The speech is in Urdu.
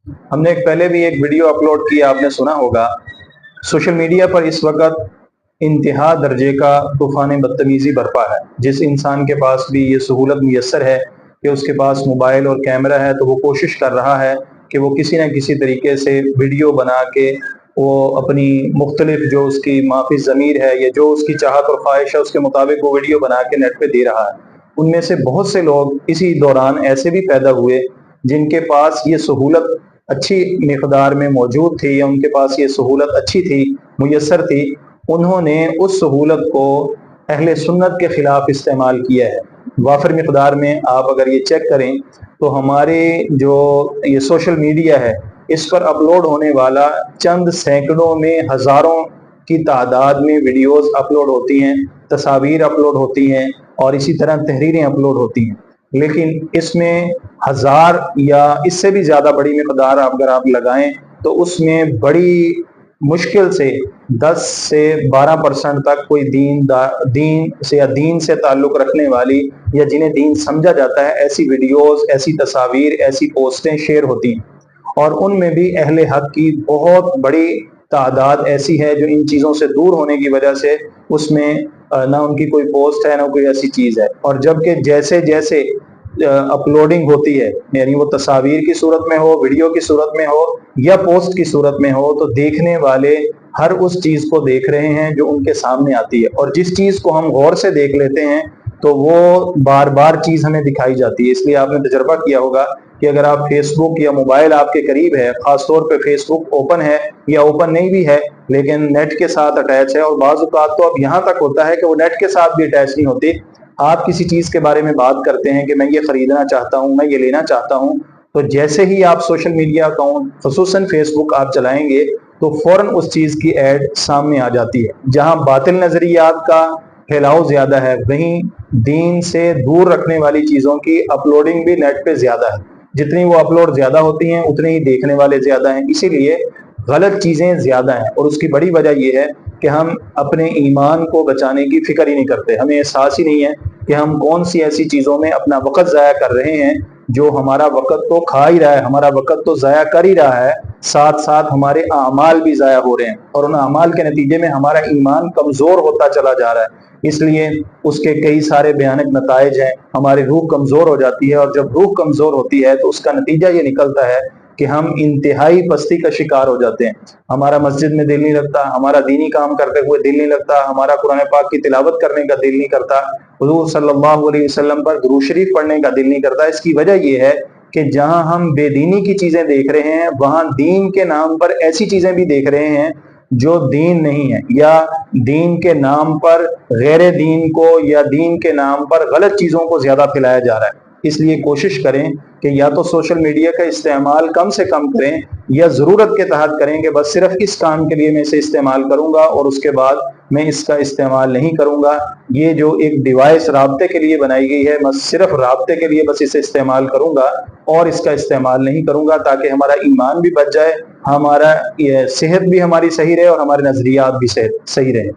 ہم نے پہلے بھی ایک ویڈیو اپلوڈ کیا، آپ نے سنا ہوگا۔ سوشل میڈیا پر اس وقت انتہا درجے کا طوفان بدتمیزی برپا ہے۔ جس انسان کے پاس بھی یہ سہولت میسر ہے کہ اس کے پاس موبائل اور کیمرہ ہے، تو وہ کوشش کر رہا ہے کہ وہ کسی نہ کسی طریقے سے ویڈیو بنا کے وہ اپنی مختلف جو اس کی معافی ضمیر ہے یا جو اس کی چاہت اور خواہش ہے اس کے مطابق وہ ویڈیو بنا کے نیٹ پہ دے رہا ہے۔ ان میں سے بہت سے لوگ اسی دوران ایسے بھی پیدا ہوئے جن کے پاس یہ سہولت اچھی مقدار میں موجود تھی یا ان کے پاس یہ سہولت اچھی تھی، میسر تھی، انہوں نے اس سہولت کو اہل سنت کے خلاف استعمال کیا ہے۔ وافر مقدار میں آپ اگر یہ چیک کریں تو ہمارے جو یہ سوشل میڈیا ہے اس پر اپلوڈ ہونے والا چند سینکڑوں میں ہزاروں کی تعداد میں ویڈیوز اپلوڈ ہوتی ہیں، تصاویر اپلوڈ ہوتی ہیں اور اسی طرح تحریریں اپلوڈ ہوتی ہیں، لیکن اس میں ہزار یا اس سے بھی زیادہ بڑی مقدار اگر آپ لگائیں تو اس میں بڑی مشکل سے 10 سے 12% تک کوئی دین سے تعلق رکھنے والی یا جنہیں دین سمجھا جاتا ہے ایسی ویڈیوز، ایسی تصاویر، ایسی پوسٹیں شیئر ہوتی ہیں، اور ان میں بھی اہل حق کی بہت بڑی تعداد ایسی ہے جو ان چیزوں سے دور ہونے کی وجہ سے اس میں نہ ان کی کوئی پوسٹ ہے نہ کوئی ایسی چیز ہے، اور جبکہ جیسے جیسے اپلوڈنگ ہوتی ہے، یعنی وہ تصاویر کی صورت میں ہو، ویڈیو کی صورت میں ہو یا پوسٹ کی صورت میں ہو، تو دیکھنے والے ہر اس چیز کو دیکھ رہے ہیں جو ان کے سامنے آتی ہے، اور جس چیز کو ہم غور سے دیکھ لیتے ہیں تو وہ بار بار چیز ہمیں دکھائی جاتی ہے۔ اس لیے آپ نے تجربہ کیا ہوگا کہ اگر آپ فیس بک یا موبائل آپ کے قریب ہے، خاص طور پہ فیس بک اوپن ہے یا اوپن نہیں بھی ہے لیکن نیٹ کے ساتھ اٹیچ ہے، اور بعض اوقات تو اب یہاں تک ہوتا ہے کہ وہ نیٹ کے ساتھ بھی اٹیچ نہیں ہوتی، آپ کسی چیز کے بارے میں بات کرتے ہیں کہ میں یہ خریدنا چاہتا ہوں، میں یہ لینا چاہتا ہوں، تو جیسے ہی آپ سوشل میڈیا اکاؤنٹ خصوصاً فیس بک آپ چلائیں گے تو فوراً اس چیز کی ایڈ سامنے آ جاتی ہے۔ جہاں باطل نظریات کا پھیلاؤ زیادہ ہے، وہیں دین سے دور رکھنے والی چیزوں کی اپلوڈنگ بھی نیٹ پہ زیادہ ہے۔ جتنی وہ اپلوڈ زیادہ ہوتی ہیں اتنے ہی دیکھنے والے زیادہ ہیں، اسی لیے غلط چیزیں زیادہ ہیں، اور اس کی بڑی وجہ یہ ہے کہ ہم اپنے ایمان کو بچانے کی فکر ہی نہیں کرتے۔ ہمیں احساس ہی نہیں ہے کہ ہم کون سی ایسی چیزوں میں اپنا وقت ضائع کر رہے ہیں جو ہمارا وقت تو کھا ہی رہا ہے، ہمارا وقت تو ضائع کر ہی رہا ہے، ساتھ ساتھ ہمارے اعمال بھی ضائع ہو رہے ہیں، اور ان اعمال کے نتیجے میں ہمارا ایمان کمزور ہوتا چلا جا رہا ہے۔ اس لیے اس کے کئی سارے بھیانک نتائج ہیں، ہماری روح کمزور ہو جاتی ہے، اور جب روح کمزور ہوتی ہے تو اس کا نتیجہ یہ نکلتا ہے کہ ہم انتہائی پستی کا شکار ہو جاتے ہیں۔ ہمارا مسجد میں دل نہیں لگتا، ہمارا دینی کام کرتے ہوئے دل نہیں لگتا، ہمارا قرآن پاک کی تلاوت کرنے کا دل نہیں کرتا، حضور صلی اللہ علیہ وسلم پر درود شریف پڑھنے کا دل نہیں کرتا۔ اس کی وجہ یہ ہے کہ جہاں ہم بے دینی کی چیزیں دیکھ رہے ہیں وہاں دین کے نام پر ایسی چیزیں بھی دیکھ رہے ہیں جو دین نہیں ہے، یا دین کے نام پر غیر دین کو یا دین کے نام پر غلط چیزوں کو زیادہ پھیلایا جا رہا ہے۔ اس لیے کوشش کریں کہ یا تو سوشل میڈیا کا استعمال کم سے کم کریں یا ضرورت کے تحت کریں کہ بس صرف اس کام کے لیے میں اسے استعمال کروں گا اور اس کے بعد میں اس کا استعمال نہیں کروں گا۔ یہ جو ایک ڈیوائس رابطے کے لیے بنائی گئی ہے، میں صرف رابطے کے لیے بس اسے استعمال کروں گا اور اس کا استعمال نہیں کروں گا، تاکہ ہمارا ایمان بھی بچ جائے، ہمارا صحت بھی ہماری صحیح رہے اور ہمارے نظریات بھی صحیح رہے۔